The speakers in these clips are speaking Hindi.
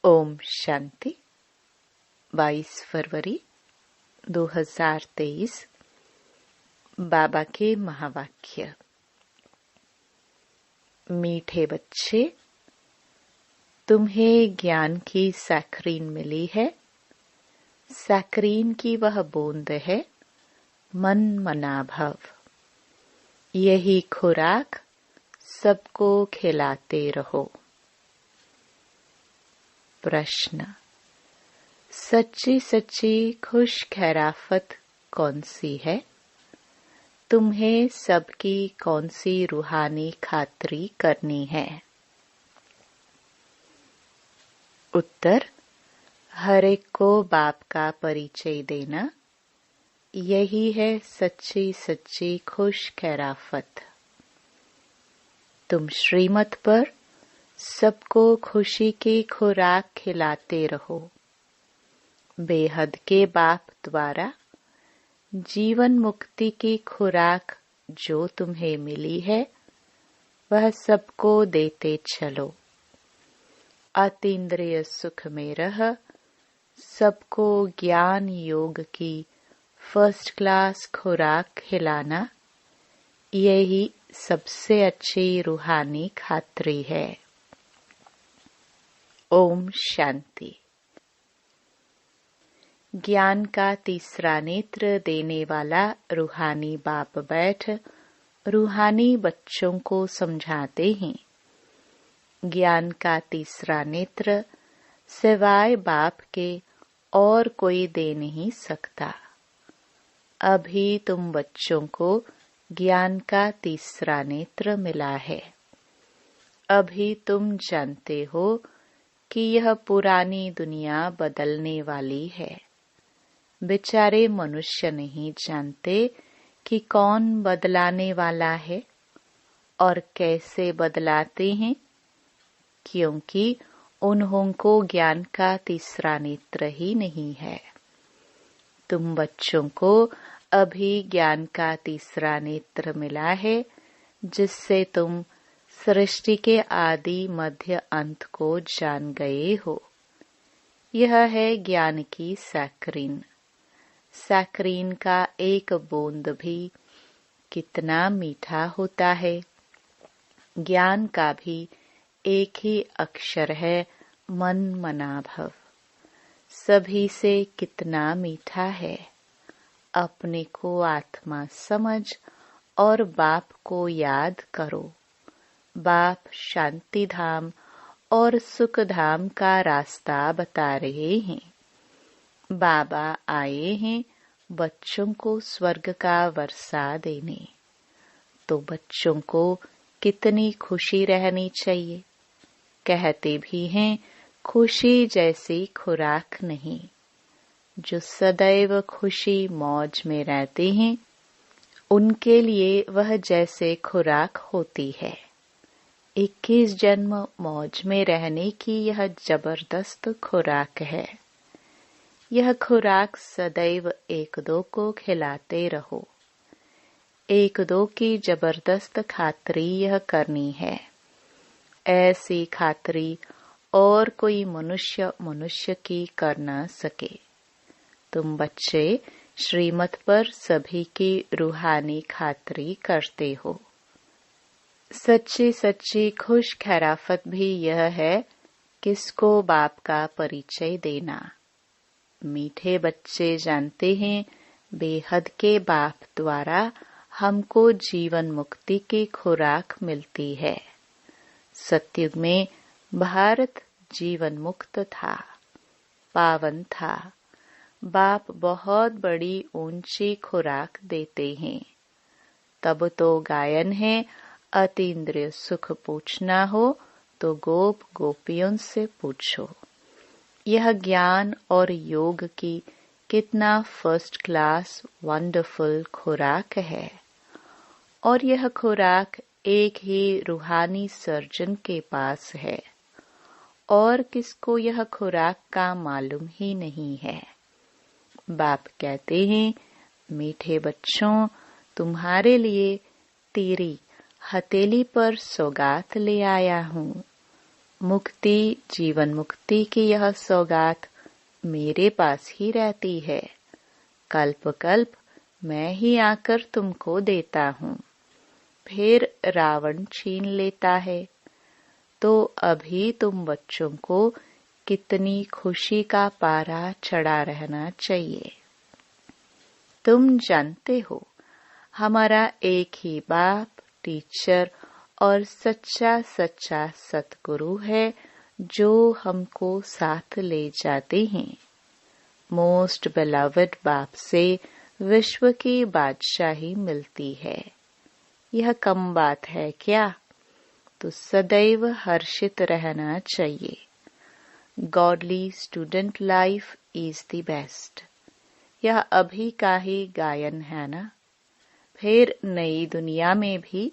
ओम शांति। 22 फरवरी 2023। बाबा के महावाक्य। मीठे बच्चे, तुम्हें ज्ञान की सैकरीन मिली है। सैकरीन की वह बूंद है मन मना भव। यही खुराक सबको खिलाते रहो। प्रश्न, सच्ची सच्ची खुश खैराफत कौन सी है? तुम्हें सबकी कौन सी रूहानी खातरी करनी है? उत्तर, हर एक को बाप का परिचय देना, यही है सच्ची सच्ची खुश खैराफत। तुम श्रीमत पर सबको खुशी की खुराक खिलाते रहो। बेहद के बाप द्वारा जीवन मुक्ति की खुराक जो तुम्हें मिली है वह सबको देते चलो। अतीन्द्रिय सुख में रह सबको ज्ञान योग की फर्स्ट क्लास खुराक खिलाना, यही सबसे अच्छी रूहानी खातरी है। ओम शांति। ज्ञान का तीसरा नेत्र देने वाला रूहानी बाप बैठ रूहानी बच्चों को समझाते हैं। ज्ञान का तीसरा नेत्र सिवाय बाप के और कोई दे नहीं सकता। अभी तुम बच्चों को ज्ञान का तीसरा नेत्र मिला है। अभी तुम जानते हो कि यह पुरानी दुनिया बदलने वाली है। बेचारे मनुष्य नहीं जानते कि कौन बदलाने वाला है और कैसे बदलाते हैं, क्योंकि उन्हों को ज्ञान का तीसरा नेत्र ही नहीं है। तुम बच्चों को अभी ज्ञान का तीसरा नेत्र मिला है, जिससे तुम सृष्टि के आदि मध्य अंत को जान गए हो। यह है ज्ञान की सैकरीन। सैकरीन का एक बूंद भी कितना मीठा होता है। ज्ञान का भी एक ही अक्षर है मन मना भव। सभी से कितना मीठा है। अपने को आत्मा समझ और बाप को याद करो। बाप शांति धाम और सुख धाम का रास्ता बता रहे हैं। बाबा आए हैं बच्चों को स्वर्ग का वर्षा देने। तो बच्चों को कितनी खुशी रहनी चाहिए। कहते भी हैं खुशी जैसी खुराक नहीं। जो सदैव खुशी मौज में रहते हैं उनके लिए वह जैसे खुराक होती है। 21 जन्म मौज में रहने की यह जबरदस्त खुराक है। यह खुराक सदैव एक दो को खिलाते रहो। एक दो की जबरदस्त खातरी यह करनी है। ऐसी खातरी और कोई मनुष्य की कर न सके। तुम बच्चे श्रीमत पर सभी की रूहानी खातरी करते हो। सच्ची सच्ची खुश खैराफत भी यह है किसको बाप का परिचय देना। मीठे बच्चे जानते हैं बेहद के बाप द्वारा हमको जीवन मुक्ति की खुराक मिलती है। सतयुग में भारत जीवन मुक्त था, पावन था। बाप बहुत बड़ी ऊंची खुराक देते हैं। तब तो गायन है, अतीन्द्रिय सुख पूछना हो तो गोप गोपियों से पूछो। यह ज्ञान और योग की कितना फर्स्ट क्लास वंडरफुल खुराक है। और यह खुराक एक ही रूहानी सर्जन के पास है और किसको यह खुराक का मालूम ही नहीं है। बाप कहते हैं, मीठे बच्चों, तुम्हारे लिए तेरी हथेली पर सौगात ले आया हूँ। मुक्ति, जीवन मुक्ति की यह सौगात मेरे पास ही रहती है। कल्प कल्प मैं ही आकर तुमको देता हूँ। फिर रावण छीन लेता है। तो अभी तुम बच्चों को कितनी खुशी का पारा चढ़ा रहना चाहिए। तुम जानते हो, हमारा एक ही बाप, टीचर और सच्चा सच्चा सतगुरु है जो हमको साथ ले जाते हैं। मोस्ट बेलवड बाप से विश्व की बादशाही मिलती है। यह कम बात है क्या? तो सदैव हर्षित रहना चाहिए। Godly student life is the best. यह अभी का ही गायन है ना। फिर नई दुनिया में भी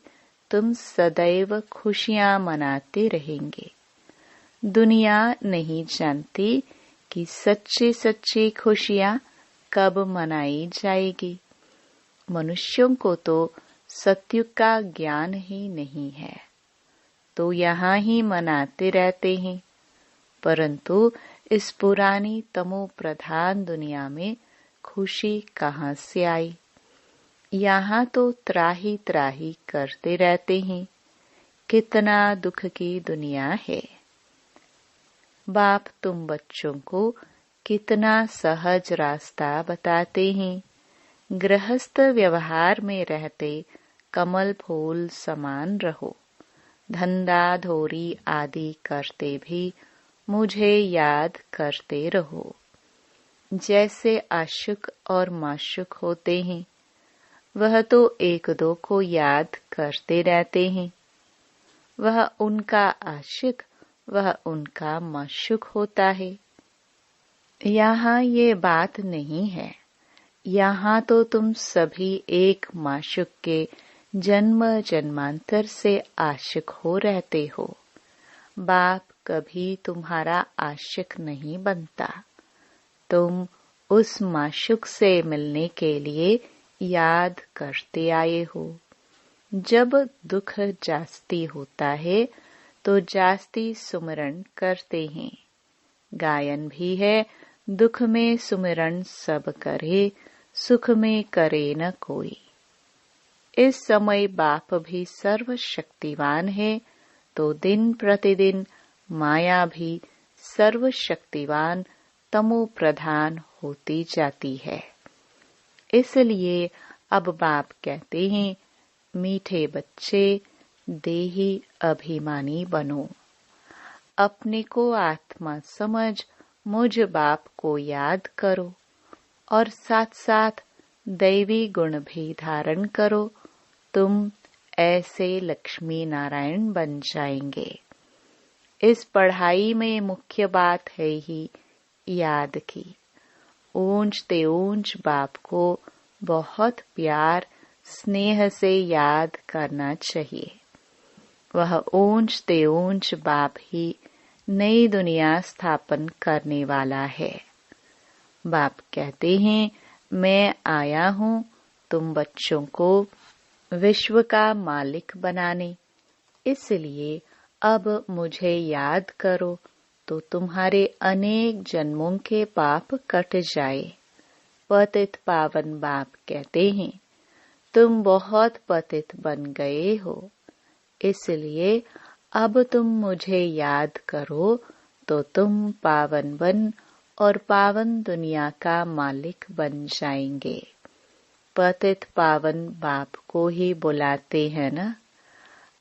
तुम सदैव खुशियां मनाते रहेंगे। दुनिया नहीं जानती कि सच्ची सच्ची खुशियां कब मनाई जाएगी। मनुष्यों को तो सत्युग का ज्ञान ही नहीं है, तो यहाँ ही मनाते रहते हैं। परंतु इस पुरानी तमो प्रधान दुनिया में खुशी कहाँ से आई? यहाँ तो त्राही त्राही करते रहते हैं। कितना दुख की दुनिया है। बाप तुम बच्चों को कितना सहज रास्ता बताते हैं। गृहस्थ व्यवहार में रहते कमल फूल समान रहो। धंधा धोरी आदि करते भी मुझे याद करते रहो। जैसे आशिक और माशुक होते हैं, वह तो एक दो को याद करते रहते हैं। वह उनका आशिक, वह उनका माशुक होता है। यहाँ ये बात नहीं है। यहाँ तो तुम सभी एक माशुक के जन्म जन्मांतर से आशिक हो रहते हो। बाप कभी तुम्हारा आशिक नहीं बनता। तुम उस माशुक से मिलने के लिए याद करते आए हो। जब दुख जास्ती होता है तो जास्ती सुमिरन करते हैं। गायन भी है, दुख में सुमिरन सब करे, सुख में करे न कोई। इस समय बाप भी सर्वशक्तिवान है, तो दिन प्रतिदिन माया भी सर्वशक्तिवान तमो प्रधान होती जाती है। इसलिए अब बाप कहते हैं, मीठे बच्चे देही अभिमानी बनो। अपने को आत्मा समझ मुझ बाप को याद करो और साथ साथ दैवी गुण भी धारण करो। तुम ऐसे लक्ष्मी नारायण बन जाएंगे। इस पढ़ाई में मुख्य बात है ही याद की। ऊंचते ऊंच बाप को बहुत प्यार स्नेह से याद करना चाहिए। वह ऊंचते ऊंच बाप ही नई दुनिया स्थापन करने वाला है। बाप कहते हैं, मैं आया हूँ तुम बच्चों को विश्व का मालिक बनाने। इसलिए अब मुझे याद करो तो तुम्हारे अनेक जन्मों के पाप कट जाए। पतित पावन बाप कहते हैं, तुम बहुत पतित बन गए हो। इसलिए अब तुम मुझे याद करो तो तुम पावन बन और पावन दुनिया का मालिक बन जाएंगे। पतित पावन बाप को ही बुलाते हैं ना।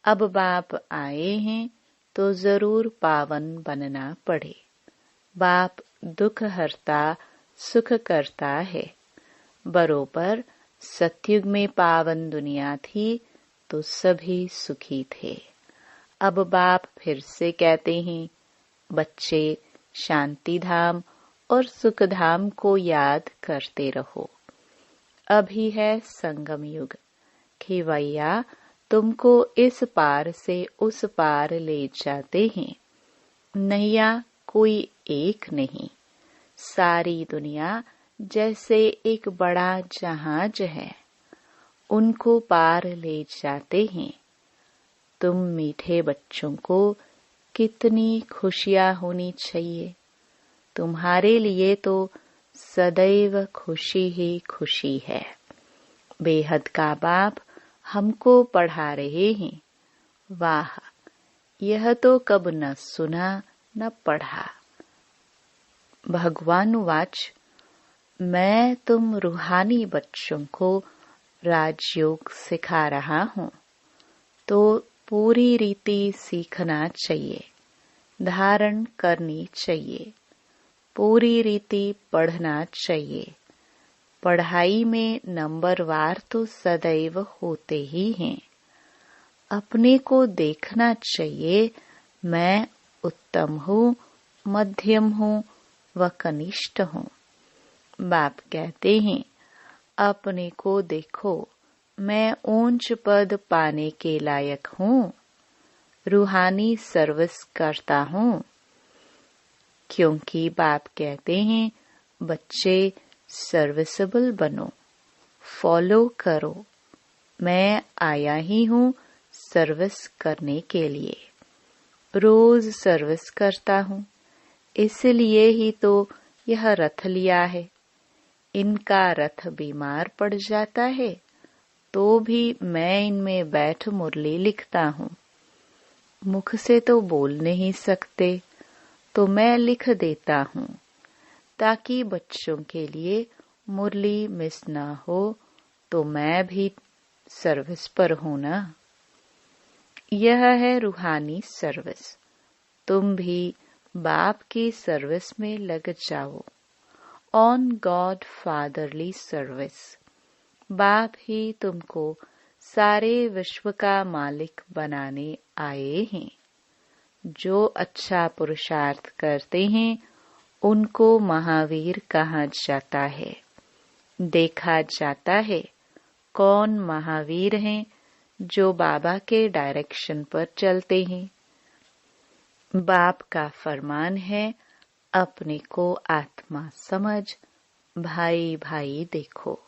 अब बाप आए हैं तो जरूर पावन बनना पड़े। बाप दुख हरता सुख करता है। बरोबर सतयुग में पावन दुनिया थी तो सभी सुखी थे। अब बाप फिर से कहते हैं, बच्चे शांति धाम और सुख धाम को याद करते रहो। अभी है संगम युग। खिवैया तुमको इस पार से उस पार ले जाते हैं। नैया कोई एक नहीं, सारी दुनिया जैसे एक बड़ा जहाज है, उनको पार ले जाते हैं। तुम मीठे बच्चों को कितनी खुशियाँ होनी चाहिए। तुम्हारे लिए तो सदैव खुशी ही खुशी है। बेहद का बाप हमको पढ़ा रहे हैं। वाह, यह तो कब न सुना न पढ़ा। भगवान वाच, मैं तुम रूहानी बच्चों को राजयोग सिखा रहा हूँ, तो पूरी रीति सीखना चाहिए, धारण करनी चाहिए, पूरी रीति पढ़ना चाहिए। पढ़ाई में नंबरवार तो सदैव होते ही हैं। अपने को देखना चाहिए, मैं उत्तम हूँ, मध्यम हूँ व कनिष्ठ हूँ। बाप कहते हैं, अपने को देखो, मैं ऊंच पद पाने के लायक हूँ, रूहानी सर्विस करता हूँ। क्योंकि बाप कहते हैं, बच्चे सर्विसेबल बनो, फॉलो करो। मैं आया ही हूँ सर्विस करने के लिए, रोज सर्विस करता हूँ। इसलिए ही तो यह रथ लिया है। इनका रथ बीमार पड़ जाता है तो भी मैं इनमें बैठ मुरली लिखता हूँ। मुख से तो बोल नहीं सकते, तो मैं लिख देता हूँ, ताकि बच्चों के लिए मुरली मिस ना हो। तो मैं भी सर्विस पर हूँ ना। यह है रूहानी सर्विस। तुम भी बाप की सर्विस में लग जाओ। On God fatherly service. बाप ही तुमको सारे विश्व का मालिक बनाने आए हैं। जो अच्छा पुरुषार्थ करते हैं उनको महावीर कहा जाता है। देखा जाता है कौन महावीर हैं जो बाबा के डायरेक्शन पर चलते हैं। बाप का फरमान है, अपने को आत्मा समझ, भाई भाई देखो।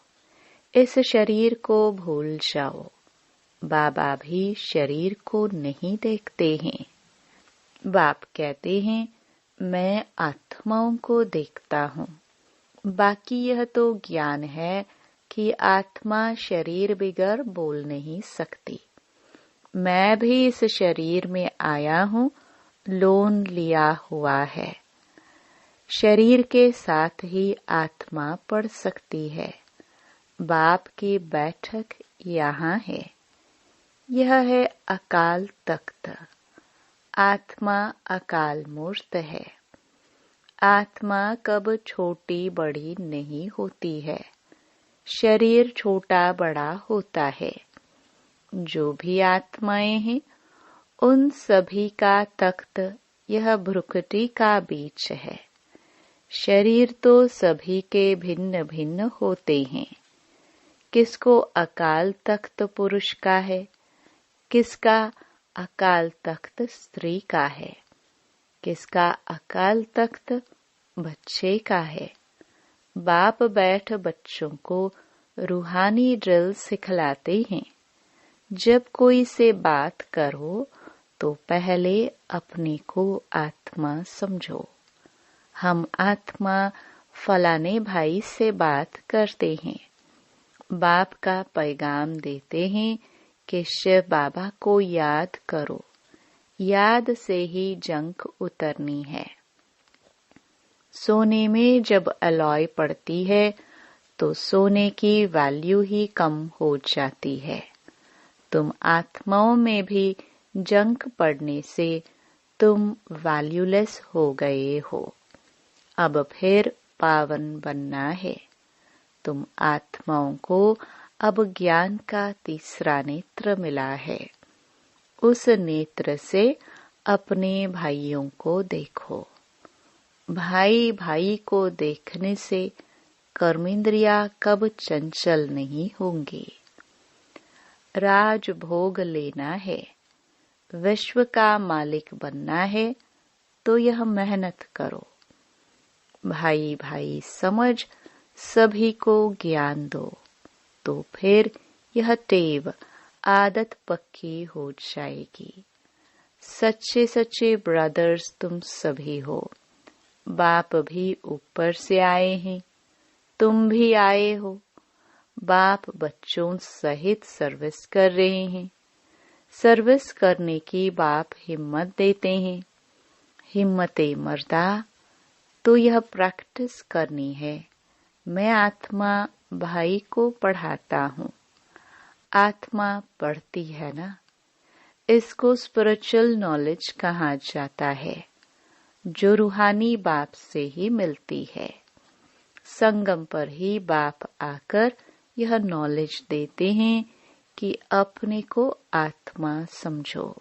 इस शरीर को भूल जाओ। बाबा भी शरीर को नहीं देखते हैं। बाप कहते हैं, मैं आत्माओं को देखता हूँ। बाकी यह तो ज्ञान है कि आत्मा शरीर बिगर बोल नहीं सकती। मैं भी इस शरीर में आया हूँ, लोन लिया हुआ है। शरीर के साथ ही आत्मा पढ़ सकती है। बाप की बैठक यहाँ है। यह है अकाल तख्त। आत्मा अकाल मूर्त है। आत्मा कब छोटी बड़ी नहीं होती है। शरीर छोटा बड़ा होता है। जो भी आत्माएं हैं उन सभी का तख्त यह भ्रुकुटी का बीच है। शरीर तो सभी के भिन्न भिन्न होते हैं। किसको अकाल तख्त पुरुष का है, किसका अकाल तख्त स्त्री का है, किसका अकाल तख्त बच्चे का है। बाप बैठ बच्चों को रूहानी ड्रिल सिखलाते हैं। जब कोई से बात करो तो पहले अपने को आत्मा समझो। हम आत्मा फलाने भाई से बात करते हैं। बाप का पैगाम देते हैं कि शिव बाबा को याद करो। याद से ही जंग उतरनी है। सोने में जब अलॉय पड़ती है तो सोने की वैल्यू ही कम हो जाती है। तुम आत्माओं में भी जंग पड़ने से तुम वैल्यूलेस हो गए हो। अब फिर पावन बनना है। तुम आत्माओं को अब ज्ञान का तीसरा नेत्र मिला है। उस नेत्र से अपने भाइयों को देखो। भाई भाई को देखने से कर्मेंद्रिया कब चंचल नहीं होंगी। राज भोग लेना है, विश्व का मालिक बनना है, तो यह मेहनत करो। भाई भाई समझ सभी को ज्ञान दो, तो फिर यह टेव आदत पक्की हो जाएगी। सच्चे सच्चे ब्रदर्स तुम सभी हो। बाप भी ऊपर से आए हैं, तुम भी आए हो। बाप बच्चों सहित सर्विस कर रहे हैं। सर्विस करने की बाप हिम्मत देते हैं। हिम्मते मर्दा, तो यह प्रैक्टिस करनी है। मैं आत्मा भाई को पढ़ाता हूँ। आत्मा पढ़ती है ना। इसको स्पिरिचुअल नॉलेज कहा जाता है, जो रूहानी बाप से ही मिलती है। संगम पर ही बाप आकर यह नॉलेज देते हैं कि अपने को आत्मा समझो।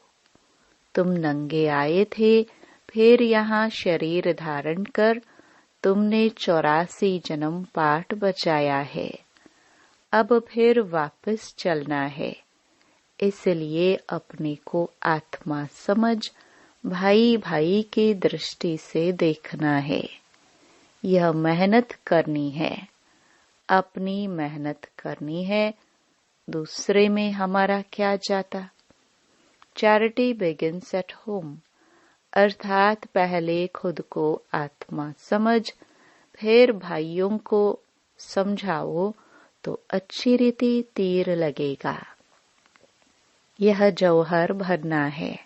तुम नंगे आए थे, फिर यहाँ शरीर धारण कर तुमने 84 जन्म पाठ बचाया है। अब फिर वापस चलना है। इसलिए अपने को आत्मा समझ भाई भाई की दृष्टि से देखना है। यह मेहनत करनी है, अपनी मेहनत करनी है। दूसरे में हमारा क्या जाता। चैरिटी बिगिंस एट होम, अर्थात पहले खुद को आत्मा समझ, फिर भाइयों को समझाओ तो अच्छी रीति तीर लगेगा। यह जौहर भरना है।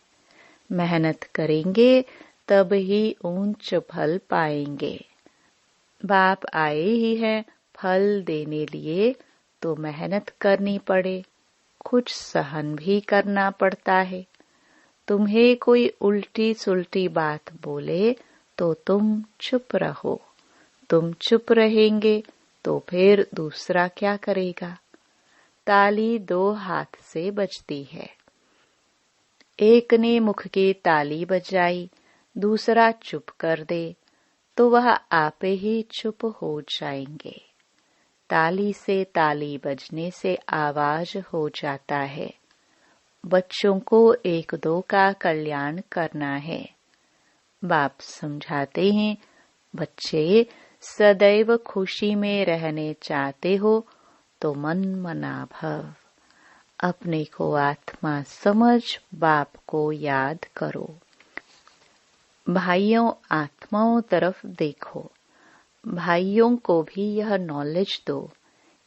मेहनत करेंगे तब ही ऊंच फल पाएंगे। बाप आए ही हैं फल देने लिए, तो मेहनत करनी पड़े, कुछ सहन भी करना पड़ता है। तुम्हें कोई उल्टी सुल्टी बात बोले तो तुम चुप रहो। तुम चुप रहेंगे तो फिर दूसरा क्या करेगा। ताली 2 हाथ से बजती है। एक ने मुख की ताली बजाई, दूसरा चुप कर दे तो वह आपे ही चुप हो जाएंगे। ताली से ताली बजने से आवाज हो जाता है। बच्चों को 1-2 का कल्याण करना है। बाप समझाते हैं, बच्चे सदैव खुशी में रहने चाहते हो तो मन मना भव। अपने को आत्मा समझ बाप को याद करो। भाइयों, आत्माओं तरफ देखो। भाइयों को भी यह नॉलेज दो।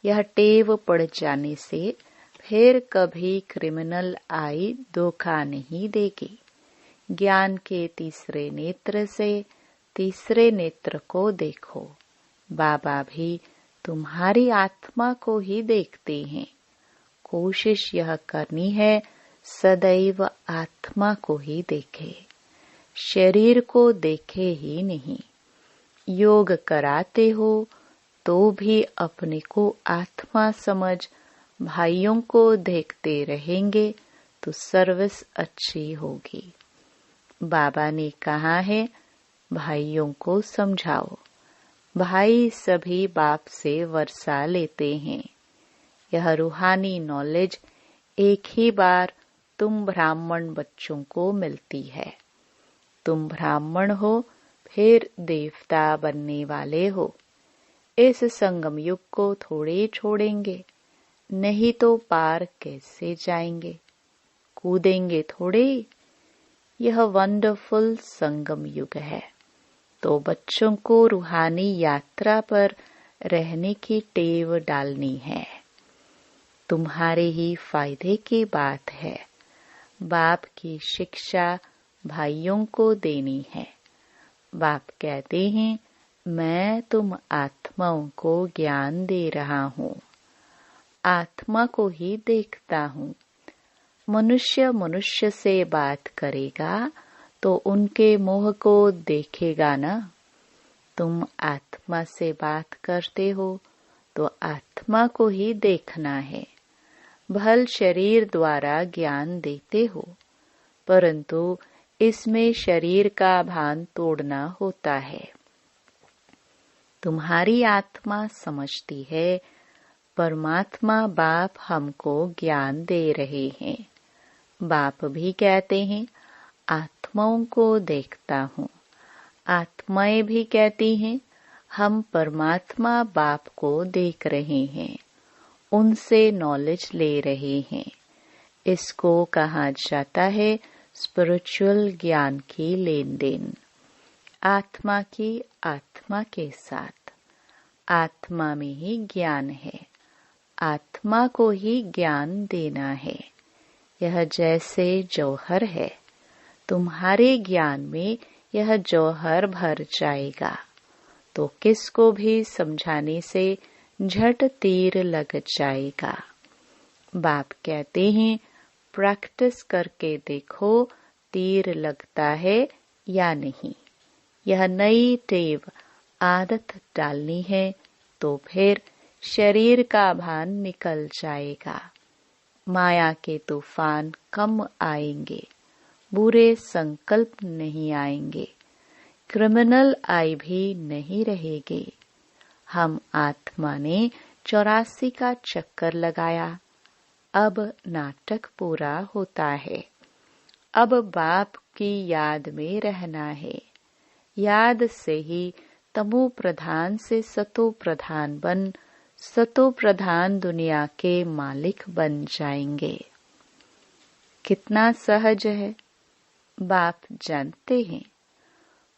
यह टेव पड़ जाने से फिर कभी क्रिमिनल आई धोखा नहीं देगी। ज्ञान के तीसरे नेत्र से तीसरे नेत्र को देखो। बाबा भी तुम्हारी आत्मा को ही देखते हैं। कोशिश यह करनी है सदैव आत्मा को ही देखे, शरीर को देखे ही नहीं। योग कराते हो तो भी अपने को आत्मा समझ भाइयों को देखते रहेंगे तो सर्विस अच्छी होगी। बाबा ने कहा है, भाइयों को समझाओ। भाई सभी बाप से वर्षा लेते हैं। यह रूहानी नॉलेज एक ही बार तुम ब्राह्मण बच्चों को मिलती है। तुम ब्राह्मण हो, फिर देवता बनने वाले हो। इस संगम युग को थोड़े छोड़ेंगे, नहीं तो पार कैसे जाएंगे। कूदेंगे थोड़े। यह वंडरफुल संगम युग है, तो बच्चों को रूहानी यात्रा पर रहने की टेव डालनी है। तुम्हारे ही फायदे की बात है। बाप की शिक्षा भाइयों को देनी है। बाप कहते हैं, मैं तुम आत्माओं को ज्ञान दे रहा हूँ। आत्मा को ही देखता हूँ। मनुष्य मनुष्य से बात करेगा तो उनके मोह को देखेगा ना। तुम आत्मा से बात करते हो तो आत्मा को ही देखना है। भल शरीर द्वारा ज्ञान देते हो, परंतु इसमें शरीर का भान तोड़ना होता है। तुम्हारी आत्मा समझती है, परमात्मा बाप हमको ज्ञान दे रहे हैं। बाप भी कहते हैं, आत्माओं को देखता हूँ। आत्माएं भी कहती हैं, हम परमात्मा बाप को देख रहे हैं, उनसे नॉलेज ले रहे हैं। इसको कहा जाता है स्पिरिचुअल ज्ञान की लेन देन, आत्मा की आत्मा के साथ। आत्मा में ही ज्ञान है, आत्मा को ही ज्ञान देना है। यह जैसे जौहर है, तुम्हारे ज्ञान में यह जौहर भर जाएगा तो किसको भी समझाने से झट तीर लग जाएगा। बाप कहते हैं प्रैक्टिस करके देखो तीर लगता है या नहीं। यह नई टेव आदत डालनी है तो फिर शरीर का भान निकल जाएगा। माया के तूफान कम आएंगे, बुरे संकल्प नहीं आएंगे, क्रिमिनल आई भी नहीं रहेगी। हम आत्मा ने 84 का चक्कर लगाया, अब नाटक पूरा होता है। अब बाप की याद में रहना है। याद से ही तमो प्रधान से सतो प्रधान बन सतो प्रधान दुनिया के मालिक बन जाएंगे। कितना सहज है, बाप जानते हैं।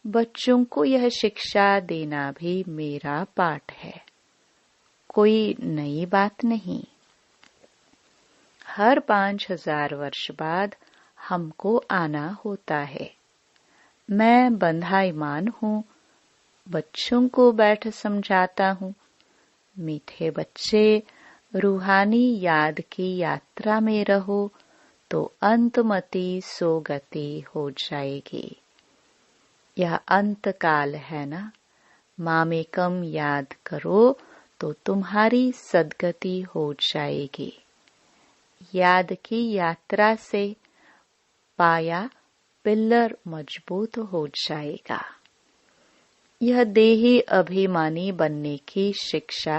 बच्चों को यह शिक्षा देना भी मेरा पाठ है, कोई नई बात नहीं। हर 5000 वर्ष बाद हमको आना होता है। मैं बंधाईमान हूँ, बच्चों को बैठ समझाता हूँ। मीठे बच्चे, रूहानी याद की यात्रा में रहो तो अंतमति सोगति हो जाएगी। यह अंत काल है ना, मामेकम याद करो तो तुम्हारी सद्गति हो जाएगी। याद की यात्रा से पाया पिल्लर मजबूत हो जाएगा। यह देही अभिमानी बनने की शिक्षा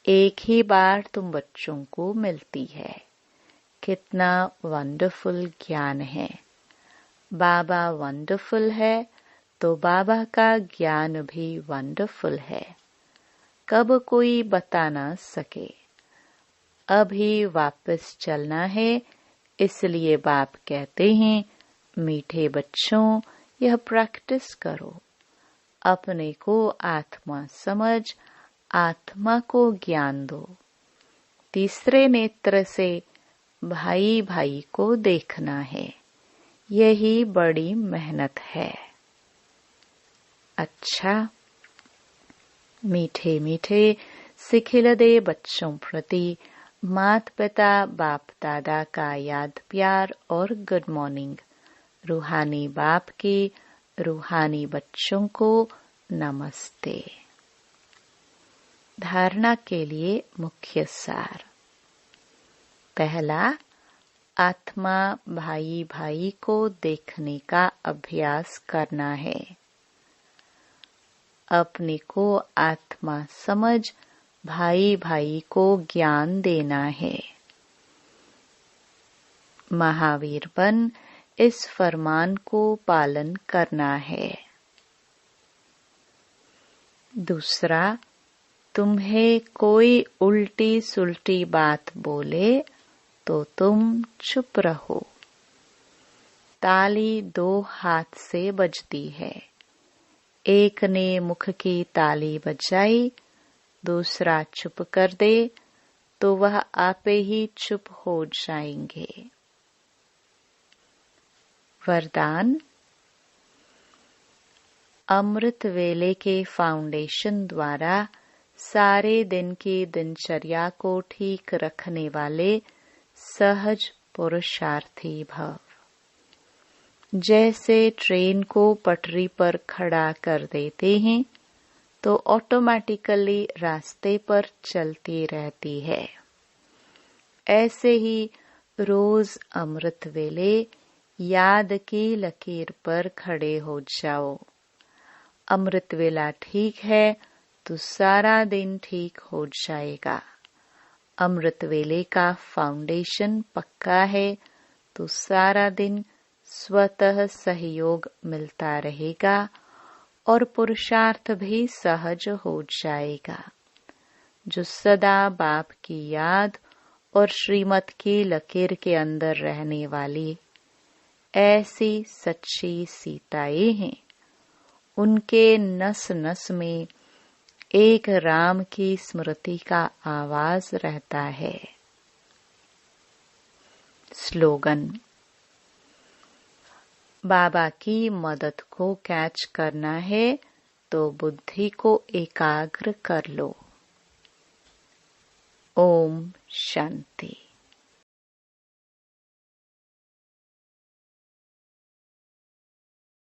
एक ही बार तुम बच्चों को मिलती है। कितना वंडरफुल ज्ञान है। बाबा वंडरफुल है तो बाबा का ज्ञान भी वंडरफुल है। कब कोई बता ना सके। अभी वापस चलना है, इसलिए बाप कहते हैं मीठे बच्चों यह प्रैक्टिस करो। अपने को आत्मा समझ, आत्मा को ज्ञान दो। तीसरे नेत्र से भाई भाई को देखना है, यही बड़ी मेहनत है। अच्छा, मीठे मीठे सिखिलदे बच्चों प्रति माता पिता बाप दादा का याद प्यार और गुड मॉर्निंग। रूहानी बाप की रूहानी बच्चों को नमस्ते। धारणा के लिए मुख्य सार। पहला, आत्मा भाई भाई को देखने का अभ्यास करना है। अपने को आत्मा समझ भाई भाई को ज्ञान देना है। महावीर बन इस फरमान को पालन करना है। दूसरा, तुम्हें कोई उल्टी सुल्टी बात बोले तो तुम चुप रहो। ताली 2 हाथ से बजती है। एक ने मुख की ताली बजाई, दूसरा चुप कर दे तो वह आपे ही चुप हो जाएंगे। वरदान। अमृत वेले के फाउंडेशन द्वारा सारे दिन की दिनचर्या को ठीक रखने वाले सहज पुरुषार्थी भव। जैसे ट्रेन को पटरी पर खड़ा कर देते हैं तो ऑटोमेटिकली रास्ते पर चलती रहती है। ऐसे ही रोज अमृत वेले याद की लकीर पर खड़े हो जाओ। अमृत वेला ठीक है तो सारा दिन ठीक हो जाएगा। अमृत वेले का फाउंडेशन पक्का है तो सारा दिन स्वतः सहयोग मिलता रहेगा और पुरुषार्थ भी सहज हो जाएगा। जो सदा बाप की याद और श्रीमत की लकीर के अंदर रहने वाली, ऐसी सच्ची सीताएं हैं। उनके नस नस में एक राम की स्मृति का आवाज रहता है। स्लोगन। बाबा की मदद को कैच करना है तो बुद्धि को एकाग्र कर लो। ओम शांति।